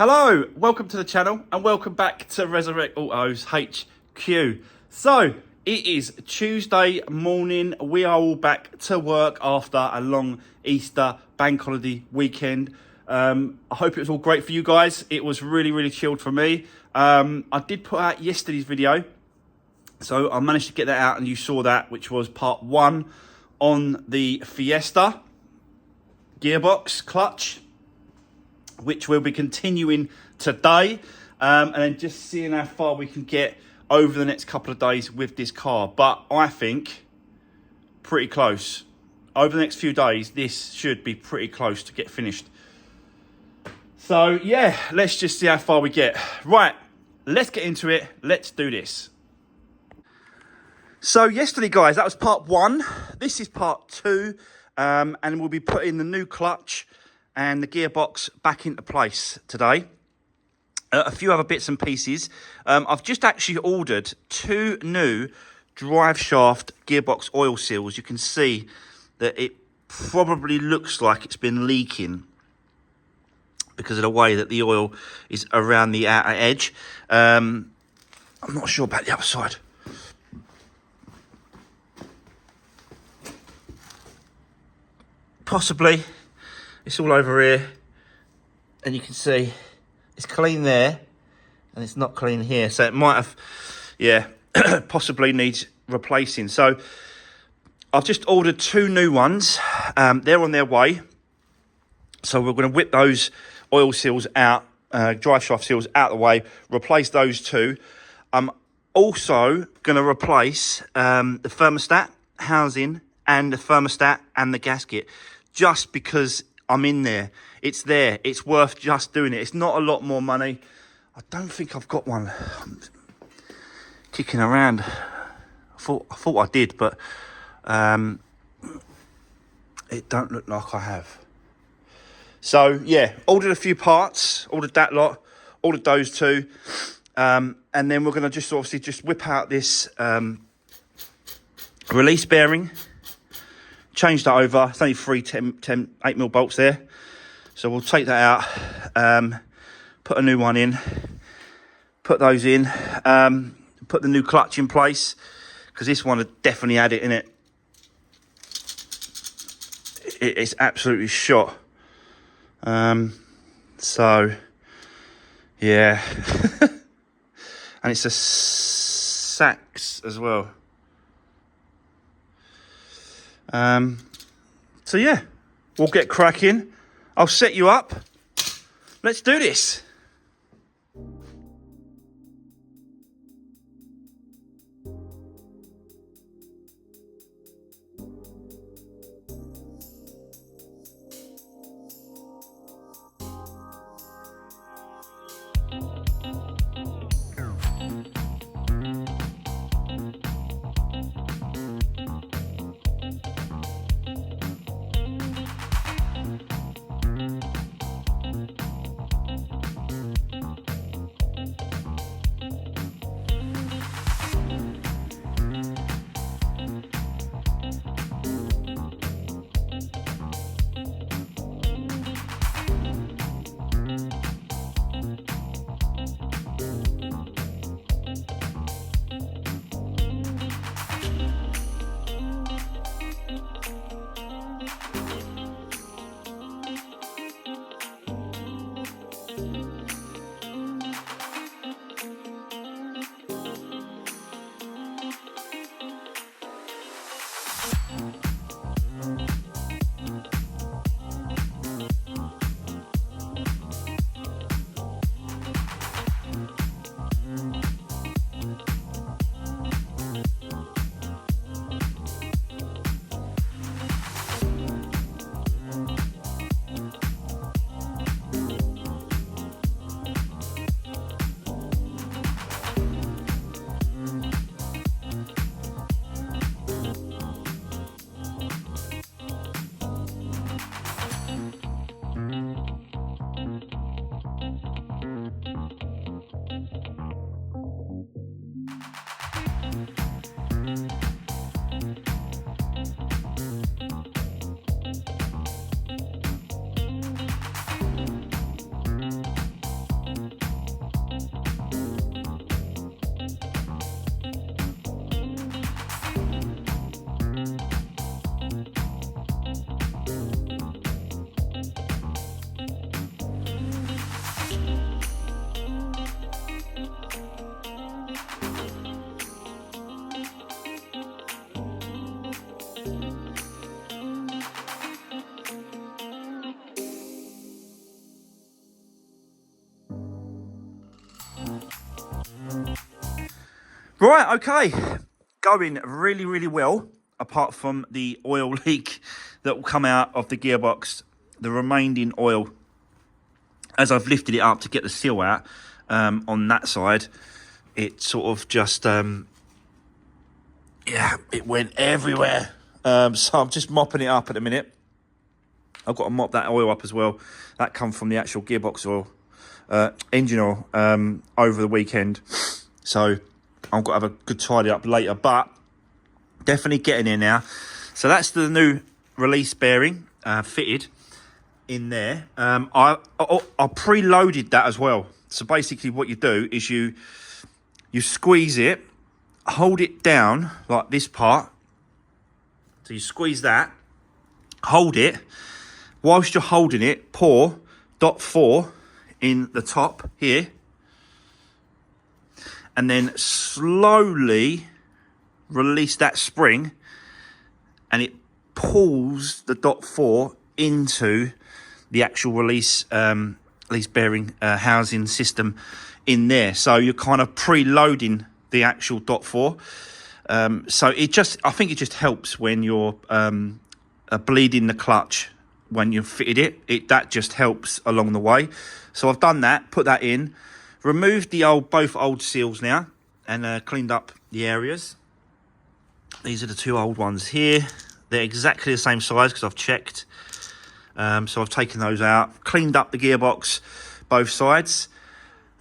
Hello, welcome to the channel and welcome back to Resurwreck Autos HQ. So, it is Tuesday morning. We are all back to work after a long Easter bank holiday weekend. I hope it was all great for you guys. It was really chilled for me. I did put out yesterday's video, so I managed to get that out and you saw that, which was part 1 on the Fiesta gearbox clutch, which we'll be continuing today, and then just seeing how far we can get over the next couple of days with this car. But I think pretty close. Over the next few days, this should be pretty close to get finished. So yeah, let's just see how far we get. Right, let's get into it. Let's do this. So yesterday, guys, that was part 1. This is part 2, and we'll be putting the new clutch and the gearbox back into place today. A few other bits and pieces. I've just actually ordered 2 new drive shaft gearbox oil seals. You can see that it probably looks like it's been leaking because of the way that the oil is around the outer edge. I'm not sure about the other side. Possibly. It's all over here, and you can see it's clean there, and it's not clean here. So it might have, yeah, possibly needs replacing. So I've just ordered 2 new ones. They're on their way. So we're going to whip those oil seals out, drive shaft seals out the way, replace those 2. I'm also going to replace the thermostat housing and the thermostat and the gasket, just because I'm in there. It's there. It's worth just doing it. It's not a lot more money. I don't think I've got one. I'm kicking around. I thought I did, but it don't look like I have. So yeah, ordered a few parts. Ordered that lot. Ordered those 2, and then we're going to just obviously just whip out this release bearing. Change that over. It's only 3 8mm bolts there. So we'll take that out, put a new one in, put those in, put the new clutch in place, because this one had definitely had it in it. It's absolutely shot. So, yeah. And it's a Sachs as well. So yeah, we'll get cracking. I'll set you up. Let's do this. Right, okay. Going really, really well, apart from the oil leak that will come out of the gearbox, the remaining oil. As I've lifted it up to get the seal out on that side, it sort of just, it went everywhere. So I'm just mopping it up at the minute. I've got to mop that oil up as well. That come from the actual gearbox oil, engine oil, over the weekend. So I've got to have a good tidy up later, but definitely getting in now. So that's the new release bearing fitted in there. I preloaded that as well. So basically what you do is you squeeze it, hold it down like this part. So you squeeze that, hold it. Whilst you're holding it, pour .4 in the top here. And then slowly release that spring, and it pulls the .4 into the actual release bearing housing system in there. So you're kind of preloading the actual .4. So I think it just helps when you're bleeding the clutch when you've fitted it. That just helps along the way. So I've done that, put that in, removed both old seals now, and cleaned up the areas. These are the two old ones here. They're exactly the same size because I've checked. So I've taken those out, cleaned up the gearbox, both sides.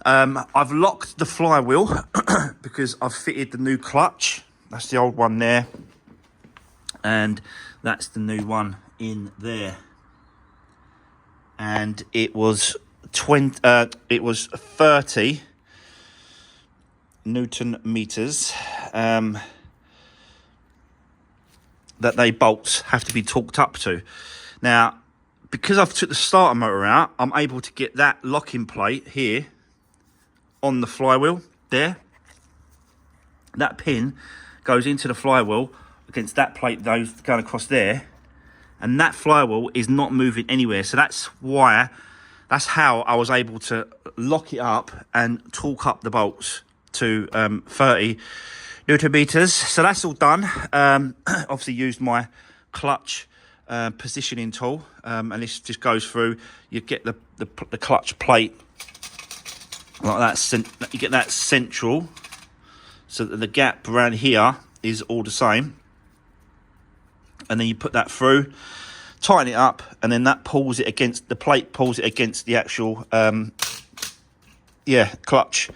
I've locked the flywheel because I've fitted the new clutch. That's the old one there. And that's the new one in there. And it was 30 Newton meters that they bolts have to be torqued up to. Now, because I've took the starter motor out, I'm able to get that locking plate here on the flywheel there. That pin goes into the flywheel against that plate going across there, and that flywheel is not moving anywhere. So that's how I was able to lock it up and torque up the bolts to 30 Newton meters. So that's all done. Obviously used my clutch positioning tool, and this just goes through. You get the clutch plate like that. You get that central, so that the gap around here is all the same. And then you put that through, tighten it up, and then that pulls it against the plate, pulls it against the actual clutch.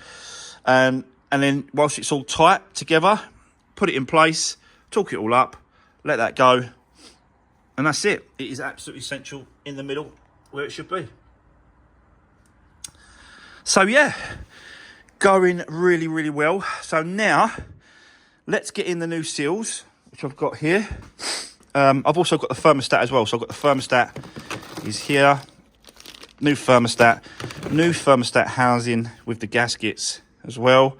And then whilst it's all tight together, put it in place, torque it all up, let that go, and that's it. It is absolutely central in the middle where it should be. So yeah, going really, really well. So now let's get in the new seals, which I've got here. I've also got the thermostat as well. So I've got the thermostat is here, new thermostat housing with the gaskets as well,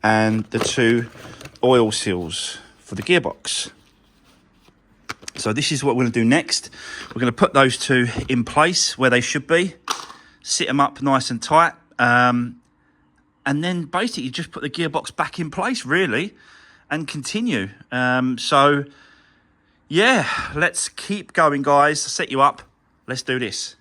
and the two oil seals for the gearbox. So this is what we're going to do next. We're going to put those two in place where they should be, sit them up nice and tight, and then basically just put the gearbox back in place really and continue. So yeah, let's keep going, guys. Set you up. Let's do this.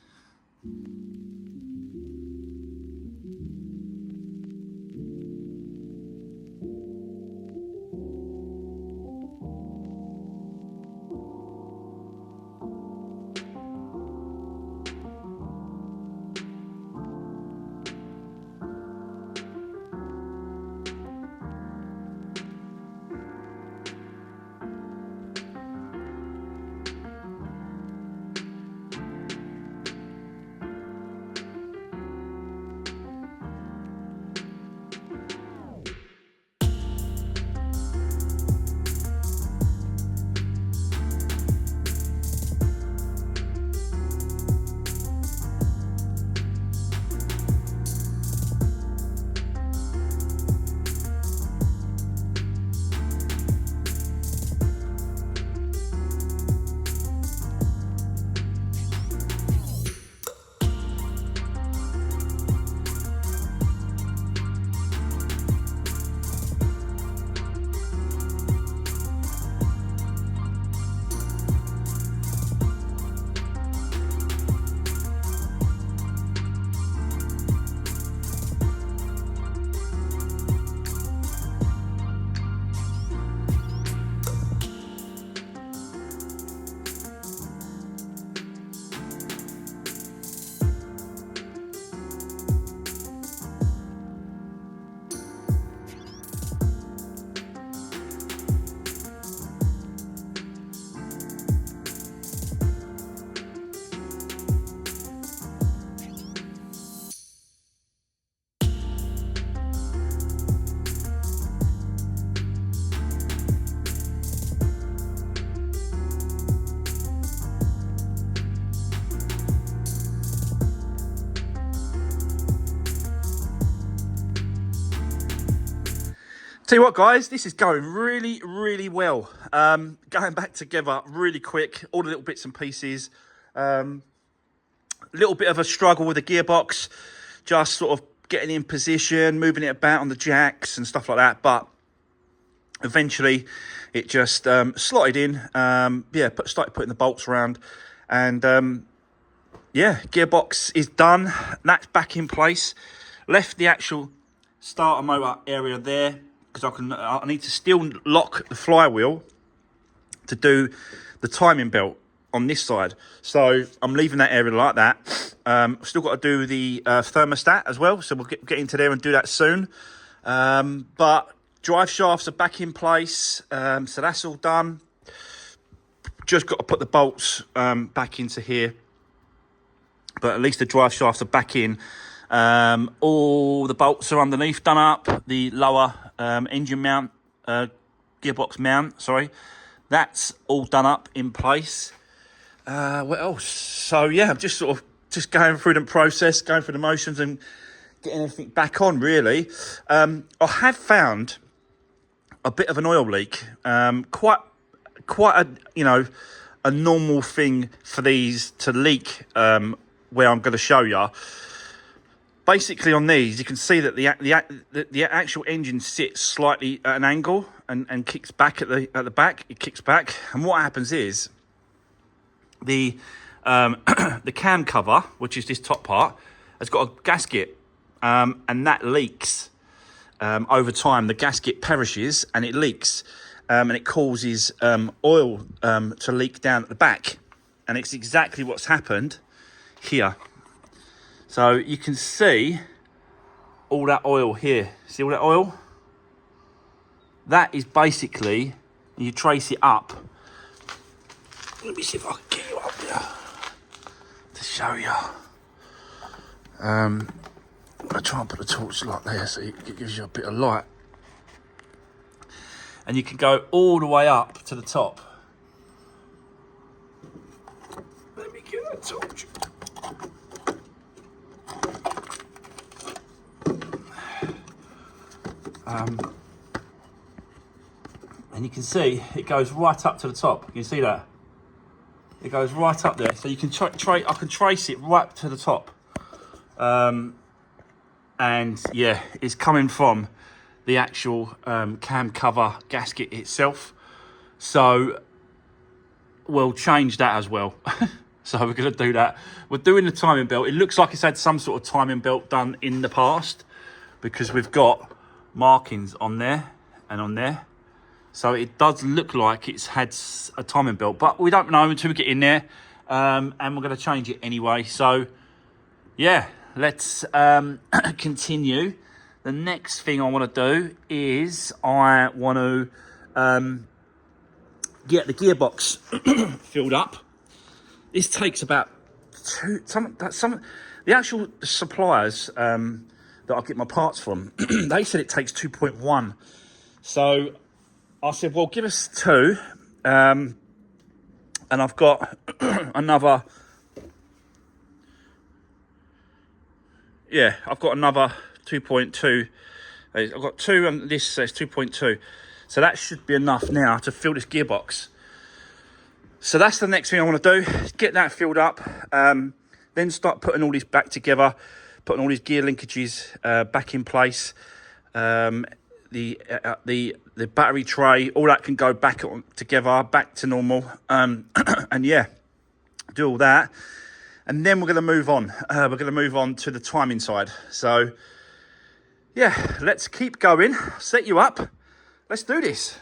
Tell you what, guys, this is going really, really well. Going back together really quick, all the little bits and pieces. Little bit of a struggle with the gearbox, just sort of getting in position, moving it about on the jacks and stuff like that. But eventually, it just slotted in. Started putting the bolts around, and gearbox is done. That's back in place. Left the actual starter motor area there because I need to still lock the flywheel to do the timing belt on this side. So I'm leaving that area like that. Still got to do the thermostat as well. So we'll get into there and do that soon. But drive shafts are back in place. So that's all done. Just got to put the bolts back into here. But at least the drive shafts are back in. All the bolts are underneath, done up. The lower engine mount, gearbox mount, sorry. That's all done up in place. What else? So yeah, I'm just going through the process, going through the motions and getting everything back on, really. I have found a bit of an oil leak. Quite a normal thing for these to leak, where I'm going to show you. Basically on these, you can see that the actual engine sits slightly at an angle and kicks back at the back. It kicks back, and what happens is the cam cover, which is this top part, has got a gasket, and that leaks over time. The gasket perishes and it leaks, and it causes oil to leak down at the back, and it's exactly what's happened here. So you can see all that oil here. See all that oil? That is basically, you trace it up. Let me see if I can get you up here to show you. I try and put the torch like there so it gives you a bit of light. And you can go all the way up to the top. Let me get that torch. And you can see it goes right up to the top. You can see that it goes right up there. So you can I can trace it right to the top. And yeah, it's coming from the actual cam cover gasket itself. So we'll change that as well. So we're going to do that. We're doing the timing belt. It looks like it's had some sort of timing belt done in the past, because we've got markings on there and on there. So it does look like it's had a timing belt, but we don't know until we get in there. And we're going to change it anyway. So yeah, let's continue. The next thing I want to do is I want to get the gearbox filled up. This takes about the actual suppliers that I get my parts from, they said it takes 2.1. So I said, well, give us 2. And I've got another. Yeah, I've got another 2.2. I've got 2 and this says 2.2. So that should be enough now to fill this gearbox. So that's the next thing I want to do, get that filled up, then start putting all this back together, putting all these gear linkages back in place, the battery tray, all that can go back together, back to normal, and yeah, do all that. And then we're going to move on. We're going to move on to the timing side. So yeah, let's keep going, set you up, let's do this.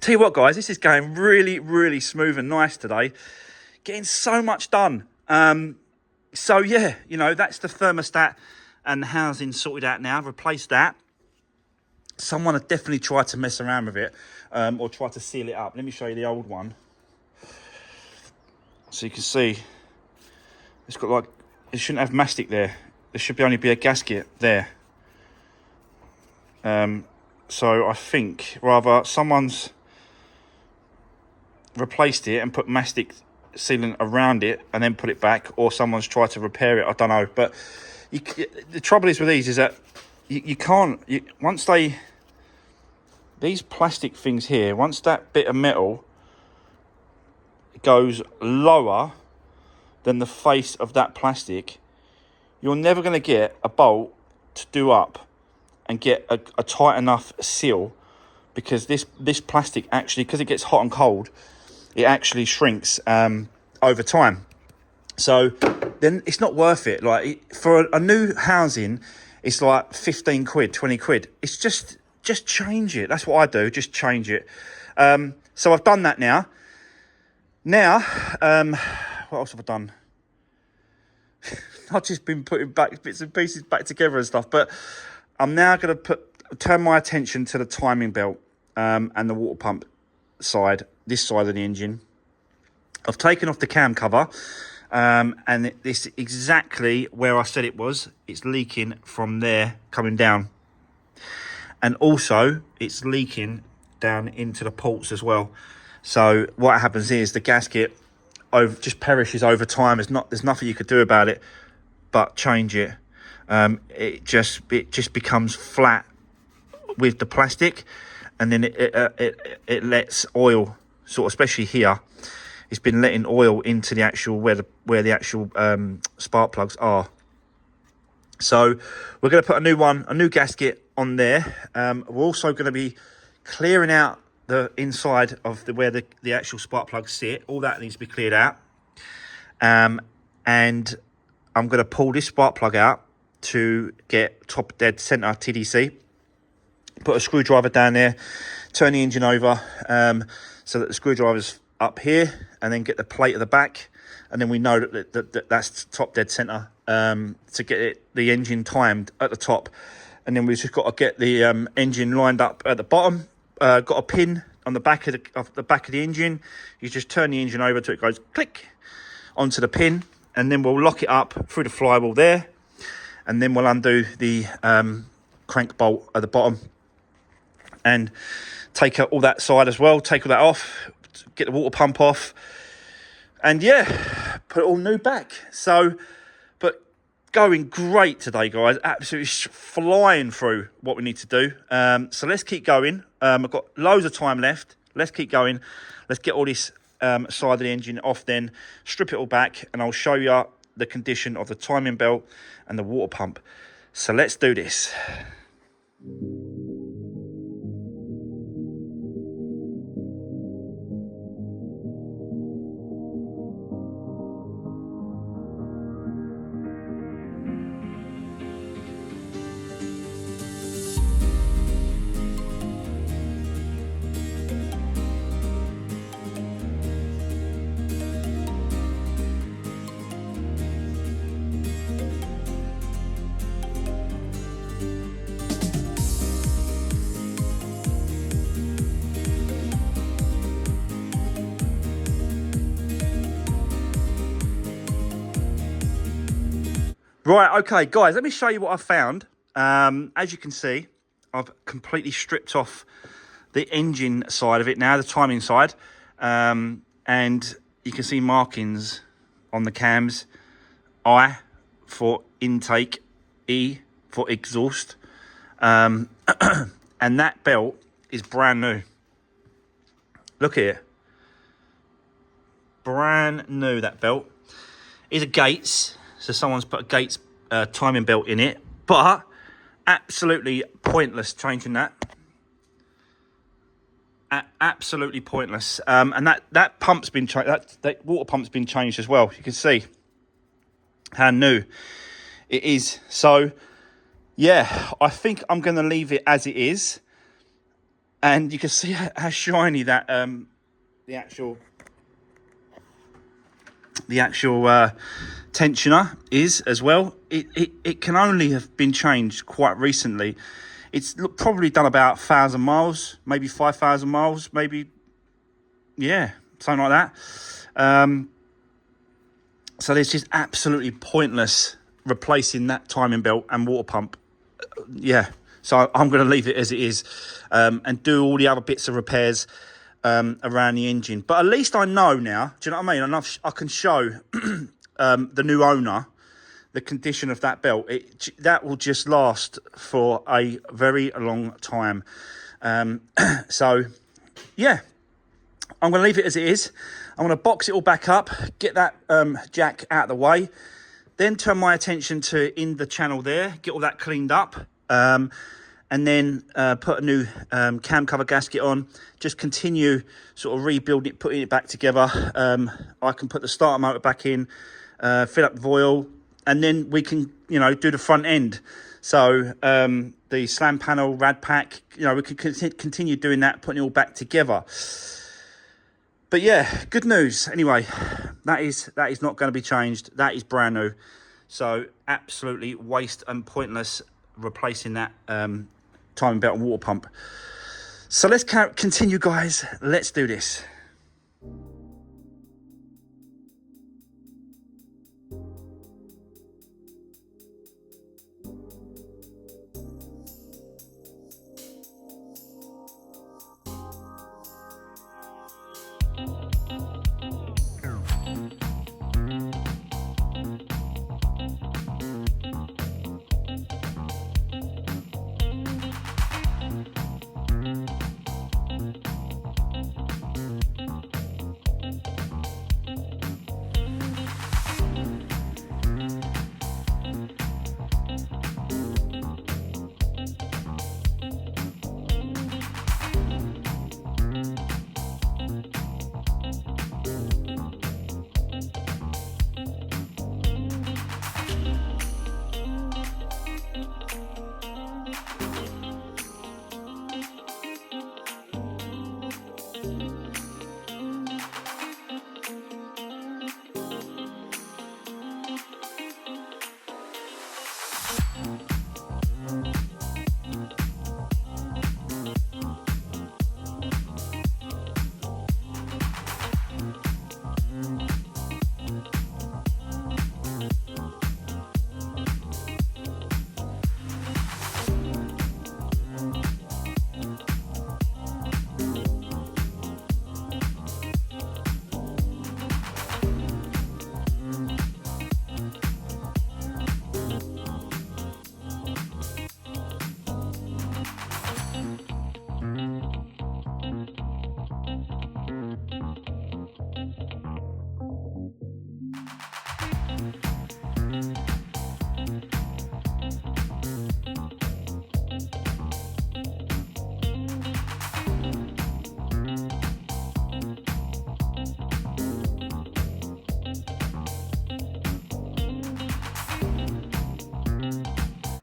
Tell you what, guys, this is going really, really smooth and nice today. Getting so much done. So, yeah, you know, that's the thermostat and the housing sorted out now. I've replaced that. Someone had definitely tried to mess around with it or tried to seal it up. Let me show you the old one. So you can see it's got like, it shouldn't have mastic there. There should only be a gasket there. So I think rather someone's replaced it and put mastic sealant around it and then put it back, or someone's tried to repair it. I don't know. But the trouble is with these is that you can't, once these plastic things here, once that bit of metal goes lower than the face of that plastic, you're never going to get a bolt to do up and get a tight enough seal, because this plastic actually, because it gets hot and cold, it actually shrinks over time. So then it's not worth it. Like for a new housing, it's like 15 quid, 20 quid. It's just change it. That's what I do. Just change it. So I've done that now. Now, what else have I done? I've just been putting back bits and pieces back together and stuff, but I'm now going to turn my attention to the timing belt and the water pump side, this side of the engine. I've taken off the cam cover, and this is exactly where I said it was. It's leaking from there coming down. And also, it's leaking down into the ports as well. So what happens is the gasket just perishes over time. There's nothing you could do about it but change it. It just becomes flat with the plastic, and then it lets oil, sort of, especially here, it's been letting oil into the actual where the actual spark plugs are. So we're going to put a new gasket on there. We're also going to be clearing out the inside of where the actual spark plugs sit. All that needs to be cleared out. And I'm going to pull this spark plug out to get top dead center TDC. Put a screwdriver down there, turn the engine over so that the screwdriver's up here, and then get the plate at the back, and then we know that's top dead center to get the engine timed at the top. And then we've just got to get the engine lined up at the bottom. Got a pin on the back of the engine. You just turn the engine over till it goes click onto the pin, and then we'll lock it up through the flywheel there, and then we'll undo the crank bolt at the bottom and take out all that side as well, take all that off, get the water pump off, and yeah, put it all new back. So, but going great today, guys. Absolutely flying through what we need to do. So let's keep going. I've got loads of time left. Let's keep going. Let's get all this side of the engine off, then strip it all back, and I'll show you the condition of the timing belt and the water pump. So let's do this. Right, okay, guys, let me show you what I've found. As you can see, I've completely stripped off the engine side of it now, the timing side. And you can see markings on the cams. I for intake, E for exhaust. And that belt is brand new. Look here. Brand new, that belt. Is a Gates. So someone's put a Gates timing belt in it, but absolutely pointless changing that. Absolutely pointless. And that pump's been changed. That water pump's been changed as well. You can see how new it is. So yeah, I think I'm going to leave it as it is. And you can see how shiny that the actual tensioner is as well. It can only have been changed quite recently. It's probably done about 1,000 miles, maybe 5,000 miles, maybe, yeah, something like that. So it's just absolutely pointless replacing that timing belt and water pump. Yeah, so I'm going to leave it as it is, and do all the other bits of repairs around the engine. But at least I know now, do you know what I mean? Enough, I can show the new owner the condition of that belt. That will just last for a very long time. So, yeah, I'm going to leave it as it is. I'm going to box it all back up, get that jack out of the way, then turn my attention to in the channel there, get all that cleaned up, and then put a new cam cover gasket on, just continue sort of rebuilding it, putting it back together. I can put the starter motor back in, fill up the oil, and then we can, you know, do the front end. So the slam panel, rad pack, you know, we can continue doing that, putting it all back together. But yeah, good news. Anyway, that is not going to be changed. That is brand new. So absolutely waste and pointless replacing that timing belt and water pump. So let's continue, guys. Let's do this.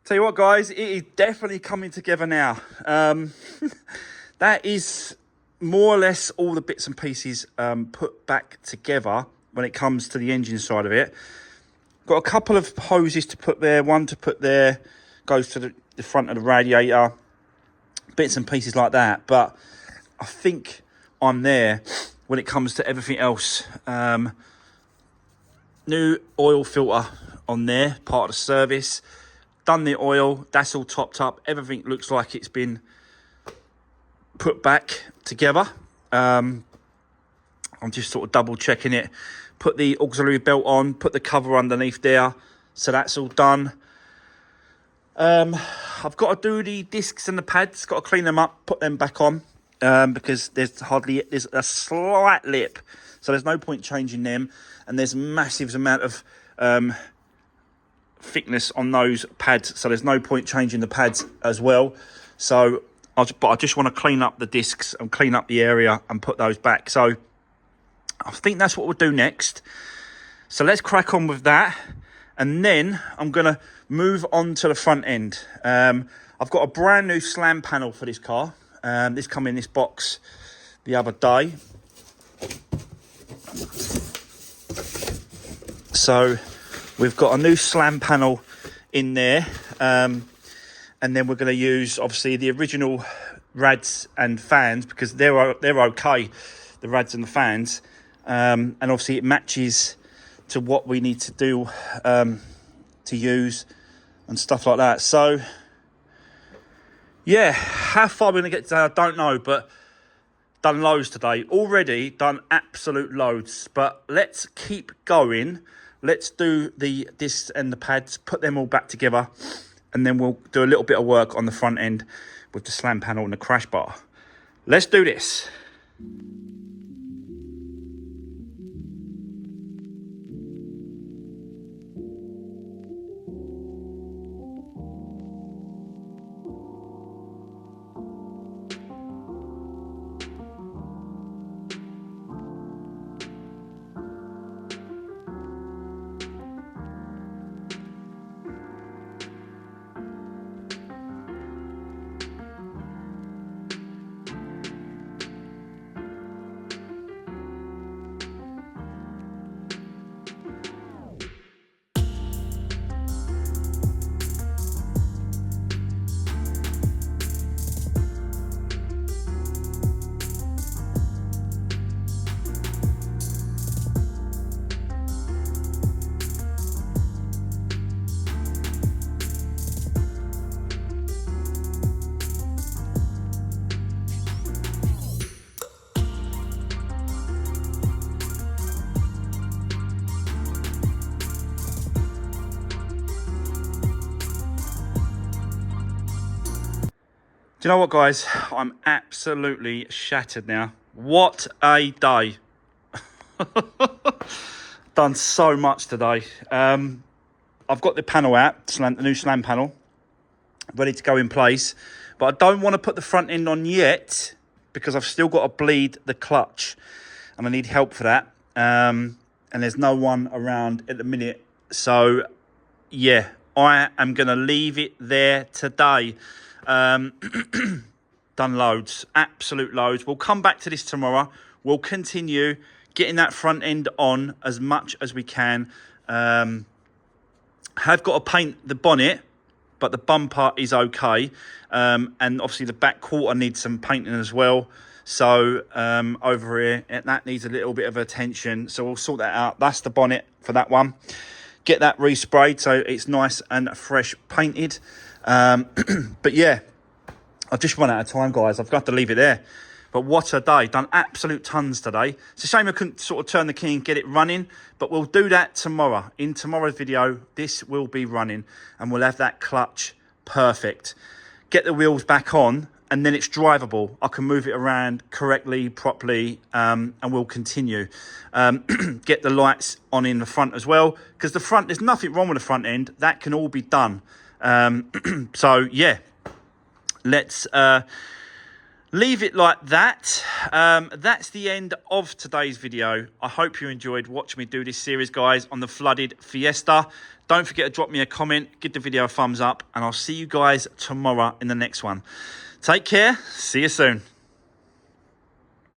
Tell you what, guys, it is definitely coming together now. That is more or less all the bits and pieces put back together when it comes to the engine side of it. Got a couple of hoses to put there, one to put there, goes to the front of the radiator, bits and pieces like that. But I think I'm there when it comes to everything else. New oil filter on there, part of the service. Done the oil, that's all topped up. Everything looks like it's been put back together. I'm just sort of double checking it. Put the auxiliary belt on, put the cover underneath there. So that's all done. I've got to do the discs and the pads, got to clean them up, put them back on, because there's a slight lip. So there's no point changing them. And there's massive amount of thickness on those pads, so there's no point changing the pads as well. So I just want to clean up the discs and clean up the area and put those back. So I think that's what we'll do next. So let's crack on with that, and then I'm going to move on to the front end. I've got a brand new slam panel for this car. This come in this box the other day. So we've got a new slam panel in there. And then we're going to use, obviously, the original rads and fans, because they're okay, the rads and the fans. And obviously it matches to what we need to do to use and stuff like that. So yeah, how far we're going to get today, I don't know, but done loads today. Already done absolute loads, but let's keep going. Let's do the discs and the pads, put them all back together, and then we'll do a little bit of work on the front end with the slam panel and the crash bar. Let's do this. Do you know what, guys? I'm absolutely shattered now. What a day. Done so much today. I've got the panel out, the new slam panel, ready to go in place. But I don't want to put the front end on yet because I've still got to bleed the clutch. And I need help for that. And there's no one around at the minute. So, yeah, I am going to leave it there today. Done loads, absolute loads. We'll come back to this tomorrow. We'll continue getting that front end on as much as we can. Have got to paint the bonnet, but the bumper is okay. And obviously the back quarter needs some painting as well. So over here, that needs a little bit of attention. So we'll sort that out. That's the bonnet for that one. Get that resprayed so it's nice and fresh painted. But yeah, I've just run out of time, guys. I've got to leave it there. But what a day. Done absolute tons today. It's a shame I couldn't sort of turn the key and get it running, but we'll do that tomorrow. In tomorrow's video, this will be running and we'll have that clutch perfect. Get the wheels back on and then it's drivable. I can move it around correctly, properly, and we'll continue. Get the lights on in the front as well, because the front, there's nothing wrong with the front end. That can all be done. So yeah, let's leave it like that. That's the end of today's video. I hope you enjoyed watching me do this series, guys, on the flooded Fiesta. Don't forget to drop me a comment, give the video a thumbs up, and I'll see you guys tomorrow in the next one. Take care. See you soon.